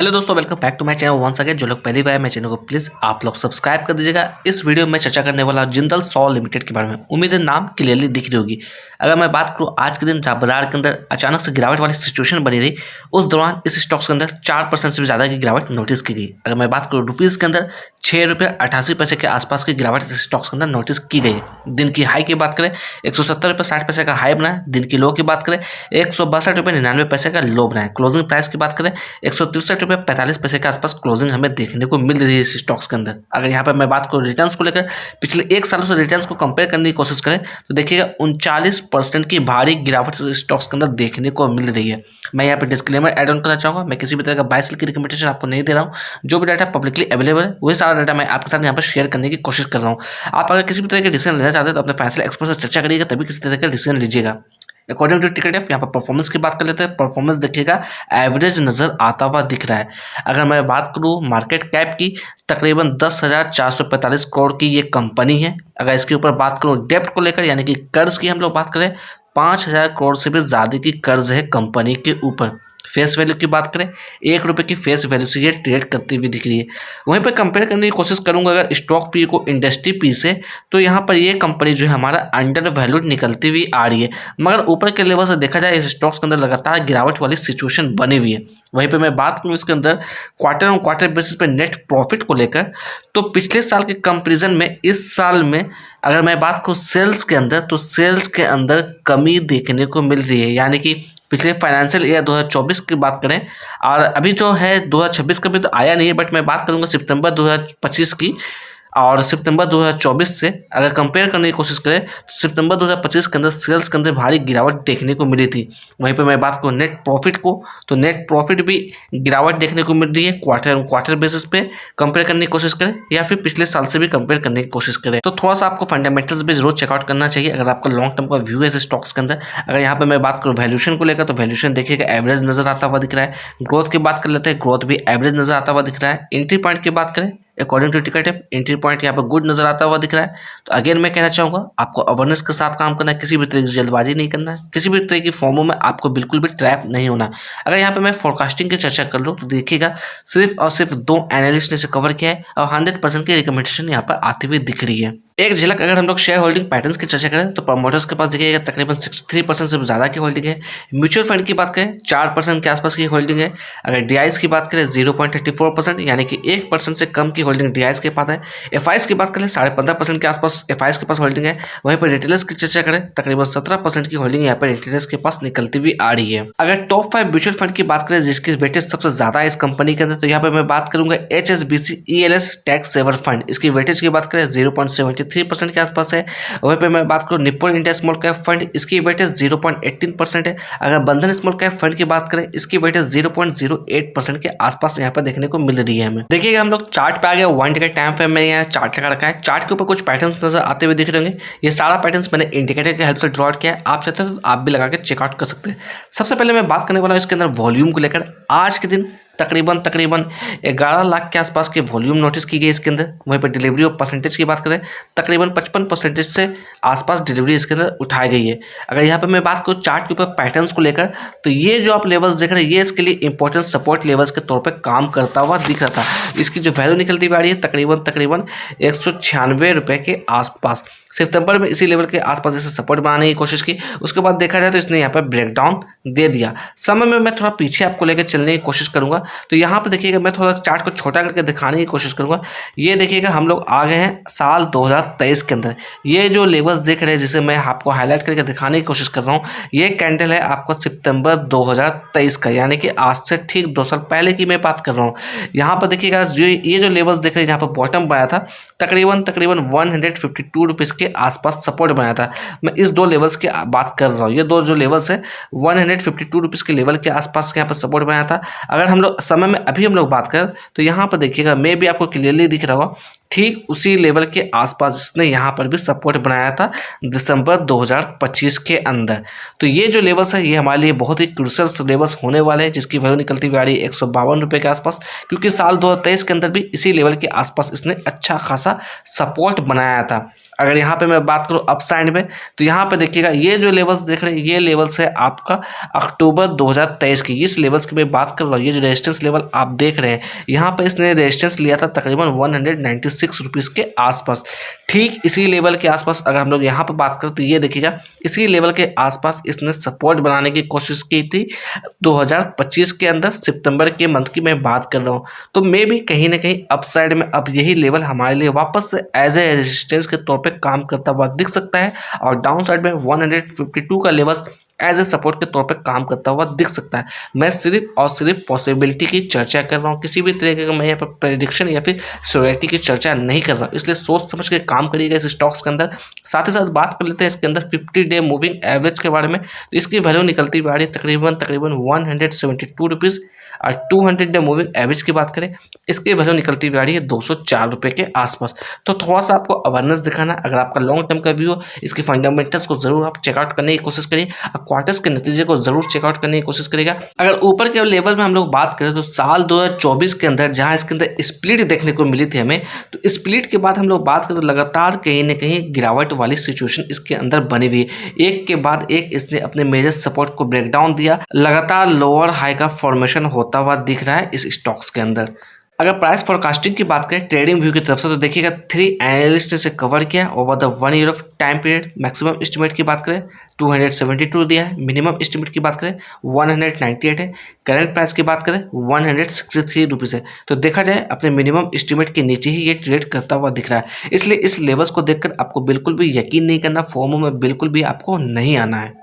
Hello दोस्तों, welcome back to my channel once again. जो लोग पहली बार मेरे चैनल को प्लीज़ आप लोग सब्सक्राइब कर दीजिएगा। इस वीडियो में चर्चा करने वाला जिंदल सॉ लिमिटेड के बारे में। उम्मीद है नाम क्लियरली दिख रही होगी। अगर मैं बात करूँ आज के दिन जहाँ बाजार के अंदर अचानक से गिरावट वाली सिचुएशन बनी रही, उस दौरान इस स्टॉक्स के अंदर 4% से भी ज़्यादा की गिरावट नोटिस की गई। अगर मैं बात करूँ रुपीज़ के अंदर 6 रुपये 88 पैसे के आसपास की गिरावट स्टॉक्स के अंदर नोटिस की गई है। दिन की हाई की बात करें 170 रुपये 60 पैसे का हाई बना है। दिन की लो की बात करें 162 रुपये 99 पैसे का लो बना है। क्लोजिंग प्राइस की बात करें 163 रुपये 45 पैसे के आसपास क्लोजिंग हमें देखने को मिल रही है इस स्टॉक्स के अंदर। अगर यहाँ पर मैं बात करूँ रिटर्न्स को लेकर, पिछले 1 सालों से रिटर्न्स को कंपेयर करने की कोशिश करें तो देखिएगा 39% की भारी गिरावट स्टॉक्स के अंदर देखने को मिल रही है। मैं यहाँ पे डिस्क्लेमर ऐड ऑन करना चाहूँगा, मैं किसी भी तरह का बाय सेल की रिकमेंडेशन आपको नहीं दे रहा हूँ। जो भी डाटा पब्लिकली अवेलेबल है वही सारा डाटा मैं आपके साथ यहाँ पर शेयर करने की कोशिश कर रहा हूँ। आप अगर किसी भी तरह के डिसीजन लेना चाहते हैं तो अपने फाइनेंशियल एक्सपर्ट से चर्चा करिएगा, तभी किसी तरह का डिसीजन लीजिएगा। अकॉर्डिंग टू टिकट ऐप यहाँ पर परफॉर्मेंस की बात कर लेते हैं। परफॉर्मेंस देखिएगा एवरेज नजर आता हुआ दिख रहा है। अगर मैं बात करूँ मार्केट कैप की, तकरीबन 10,445 करोड़ की ये कंपनी है। अगर इसके ऊपर बात करूँ डेप्ट को लेकर यानी कि कर्ज की हम लोग बात करें, 5,000 करोड़ से भी ज़्यादा की कर्ज है कंपनी के ऊपर। फेस वैल्यू की बात करें 1 रुपये की फेस वैल्यू से ये ट्रेड करती हुई दिख रही है। वहीं पर कंपेयर करने की कोशिश करूंगा अगर स्टॉक पी को इंडस्ट्री पी से, तो यहाँ पर ये कंपनी जो है हमारा अंडर वैल्यूड निकलती हुई आ रही है। मगर ऊपर के लेवल से देखा जाए इस स्टॉक्स के अंदर लगातार गिरावट वाली सिचुएशन बनी हुई है। वहीं पे मैं बात करूँ इसके अंदर क्वार्टर ऑन क्वार्टर बेसिस पे नेट प्रॉफिट को लेकर, तो पिछले साल के कंपेरिजन में इस साल में अगर मैं बात करूँ सेल्स के अंदर, तो सेल्स के अंदर कमी देखने को मिल रही है। यानी कि पिछले फाइनेंशियल ईयर 2024 की बात करें और अभी जो है 2026 का भी तो आया नहीं है, बट मैं बात करूंगा सितंबर 2025 की और सितंबर 2024 से अगर कंपेयर करने की कोशिश करें तो सितंबर 2025 के अंदर सेल्स के अंदर भारी गिरावट देखने को मिली थी। वहीं पे मैं बात करूँ नेट प्रॉफिट को, तो नेट प्रॉफिट भी गिरावट देखने को मिल रही है क्वार्टर क्वार्टर बेसिस पे कंपेयर करने की कोशिश करें या फिर पिछले साल से भी कंपेयर करने की कोशिश करें। तो थोड़ा सा आपको फंडामेंटल्स भी जरूर चेकआउट करना चाहिए अगर आपका लॉन्ग टर्म का व्यू है स्टॉक्स के अंदर। अगर यहाँ पर मैं बात करूँ वैल्यूशन को लेकर, तो वैल्यूशन देखिएगा एवरेज नजर आता हुआ दिख रहा है। ग्रोथ की बात कर लेते हैं, ग्रोथ भी एवरेज नजर आता हुआ दिख रहा है। एंट्री पॉइंट की बात करें according to ticket app, entry point यहाँ पर गुड नजर आता हुआ दिख रहा है। तो अगेन मैं कहना चाहूँगा आपको अवेयरनेस के साथ काम करना है, किसी भी तरह की जल्दबाजी नहीं करना है, किसी भी तरह की फॉर्मों में आपको बिल्कुल भी ट्रैप नहीं होना। अगर यहाँ पे मैं फोरकास्टिंग की चर्चा कर लूँ तो देखिएगा सिर्फ और सिर्फ 2 एनालिस्ट ने इसे कवर किया है और 100% की रिकमेंडेशन यहाँ पर आती हुई दिख रही है। एक झलक अगर हम लोग शेयर होल्डिंग पैटर्न्स की चर्चा करें तो प्रमोटर्स के पास देखिएगा तकरीबन 63% से ज़्यादा की होल्डिंग है। म्यूचुअल फंड की बात करें 4% के आसपास की होल्डिंग है। अगर डीआईज की बात करें 0.34% यानी कि 1% से कम की होल्डिंग डीआईज के पास है। एफआईज की बात करें 15.5% के आसपास एफआईज के पास होल्डिंग है। वहीं पर रिटेलर्स की चर्चा करें तकरीबन 17% की होल्डिंग यहाँ पर रिटेलर्स के पास निकलती हुई आ रही है। अगर टॉप 5 म्यूचुअल फंड की बात करें जिसकी वेटेज सबसे ज़्यादा है इस कंपनी के अंदर, तो यहाँ पर मैं बात करूंगा HSBC ELS tax saver fund. इसकी वेटेज की बात करें 0.73% के आसपास है। वहीं पे मैं बात करूँ Nippon India small cap fund, इसकी वेटेज 0.18% है। अगर बंधन स्मॉल कैप फंड की बात करें इसकी वेटेज 0.08% के आसपास यहाँ पर देखने को मिल रही है हमें। देखिएगा हम लोग चार्ट पे आ गए, 1 डे का टाइम फ्रेम में यहाँ चार्ट लगा रखा है। चार्ट के ऊपर कुछ पैटर्न्स नजर आते हुए दिख रहे होंगे। ये सारा पैटर्न्स मैंने इंडिकेटर की हेल्प से ड्रॉ किया है, आप चाहते हो तो आप भी लगा के चेकआउट कर सकते हैं। सबसे पहले मैं बात करने वाला हूँ इसके अंदर वॉल्यूम को लेकर। आज के दिन तकरीबन 11 लाख के आसपास के वॉल्यूम नोटिस की गई इसके अंदर। वहीं पर डिलीवरी ऑफ परसेंटेज की बात करें तकरीबन 55% से आसपास डिलीवरी इसके अंदर उठाई गई है। अगर यहाँ पर मैं बात करूँ चार्ट के ऊपर पैटर्न्स को लेकर, तो ये जो आप लेवल्स देख रहे हैं ये इसके लिए इंपॉर्टेंट सपोर्ट लेवल्स के तौर पर काम करता हुआ दिख रहा था। इसकी जो वैल्यू निकलती हुई आ रही है तकरीबन 196 रुपये के आसपास। सितंबर में इसी लेवल के आसपास जैसे सपोर्ट बनाने की कोशिश की, उसके बाद देखा जाए तो इसने यहाँ पर ब्रेकडाउन दे दिया। समय में मैं थोड़ा पीछे आपको लेकर चलने की कोशिश करूंगा, तो यहाँ पर देखिएगा मैं थोड़ा चार्ट को छोटा करके दिखाने की कोशिश करूंगा। ये देखिएगा हम लोग आ गए हैं साल 2023 के अंदर। ये जो लेवल्स देख रहे हैं जिसे मैं आपको हाईलाइट करके दिखाने की कोशिश कर रहा हूँ, ये कैंडल है आपका सितंबर 2023 का, यानी कि आज से ठीक 2 साल पहले की मैं बात कर रहा हूँ। यहाँ पर देखिएगा ये जो लेवल्स देख रहे हैं, यहाँ पर बॉटम बनाया था तकरीबन 152 रुपीज़ के आसपास सपोर्ट बनाया था। मैं इस 2 लेवल्स की बात कर रहा हूँ। ये 2 जो लेवल्स है 152 रुपीज़ के लेवल के आसपास यहाँ पर सपोर्ट बनाया था। अगर हम लोग समय में अभी हम लोग बात करें तो यहाँ पर देखिएगा मैं भी आपको क्लियरली दिख रहा होगा ठीक उसी लेवल के आसपास इसने यहाँ पर भी सपोर्ट बनाया था दिसंबर 2025 के अंदर। तो ये जो लेवल्स है ये हमारे लिए बहुत ही क्रूशियल लेवल्स होने वाले हैं, जिसकी वैल्यू निकलती हुई आ रही है 152 रुपये के आसपास, क्योंकि साल 2023 के अंदर भी इसी लेवल के आसपास इसने अच्छा खासा सपोर्ट बनाया था। अगर यहाँ पे मैं बात करूँ अप साइड में, तो यहाँ पे देखिएगा ये जो लेवल्स देख रहे हैं ये लेवल्स है आपका अक्टूबर 2023 की। इस लेवल्स की मैं बात कर रहा हूँ, ये जो रेजिस्टेंस लेवल आप देख रहे हैं यहाँ पे इसने रेजिस्टेंस लिया था तकरीबन 196 रुपीज़ के आसपास। ठीक इसी लेवल के आसपास अगर हम लोग यहाँ पर बात करें तो ये देखिएगा इसी लेवल के आसपास इसने सपोर्ट बनाने की कोशिश की थी 2025 के अंदर, सितंबर के मंथ की मैं बात कर रहा हूँ। तो मे भी कहीं ना कहीं अप साइड में अब यही लेवल हमारे लिए वापस से एज ए रेजिस्टेंस के तौर पे काम करता हुआ दिख सकता है, और डाउन साइड में 152 का लेवल एज ए सपोर्ट के तौर पे काम करता हुआ दिख सकता है। मैं सिर्फ और सिर्फ पॉसिबिलिटी की चर्चा कर रहा हूँ, किसी भी तरीके का मैं यहाँ पर प्रेडिक्शन या फिर श्योरिटी की चर्चा नहीं कर रहा हूँ, इसलिए सोच समझ के काम करिएगा इस स्टॉक्स के अंदर। साथ ही साथ बात कर लेते हैं इसके अंदर 50 डे मूविंग एवरेज के बारे में। तो इसकी वैल्यू निकलती हुई आ रही है तकरीबन 172 रुपीज़, और 200 डे मूविंग एवरेज की बात करें इसकी वैल्यू निकलती हुई आ रही है 204 रुपये के आसपास। तो थोड़ा सा आपको अवेयरनेस दिखाना, अगर आपका लॉन्ग टर्म का व्यू हो इसकी फंडामेंटल्स को जरूर आप चेकआउट करने की कोशिश करिए, क्वार्टर्स के नतीजे को जरूर चेकआउट करने की कोशिश करेगा। अगर ऊपर के लेवल में हम लोग बात करें तो साल 2024 के अंदर जहां इसके अंदर स्प्लिट देखने को मिली थी हमें, तो स्प्लिट के बाद हम लोग बात करें तो लगातार कहीं ना कहीं गिरावट वाली सिचुएशन इसके अंदर बनी हुई है। एक के बाद एक इसने अपने मेजर सपोर्ट को ब्रेक डाउन दिया, लगातार लोअर हाई का फॉर्मेशन होता हुआ दिख रहा है इस स्टॉक्स के अंदर। अगर प्राइस फोरकास्टिंग की बात करें ट्रेडिंग व्यू की तरफ से तो देखिएगा 3 एनालिस्ट ने इसे कवर किया over the 1 year of time period. Maximum estimate की बात करें 272 दिया है, मिनिमम एस्टिमेट की बात करें 198 है, करंट प्राइस की बात करें 163 रुपीज़ है। तो देखा जाए अपने मिनिमम एस्टिमेट के नीचे ही ये ट्रेड करता हुआ दिख रहा है, इसलिए इस लेवल्स को देखकर आपको बिल्कुल भी यकीन नहीं करना, फोमो में बिल्कुल भी आपको नहीं आना है।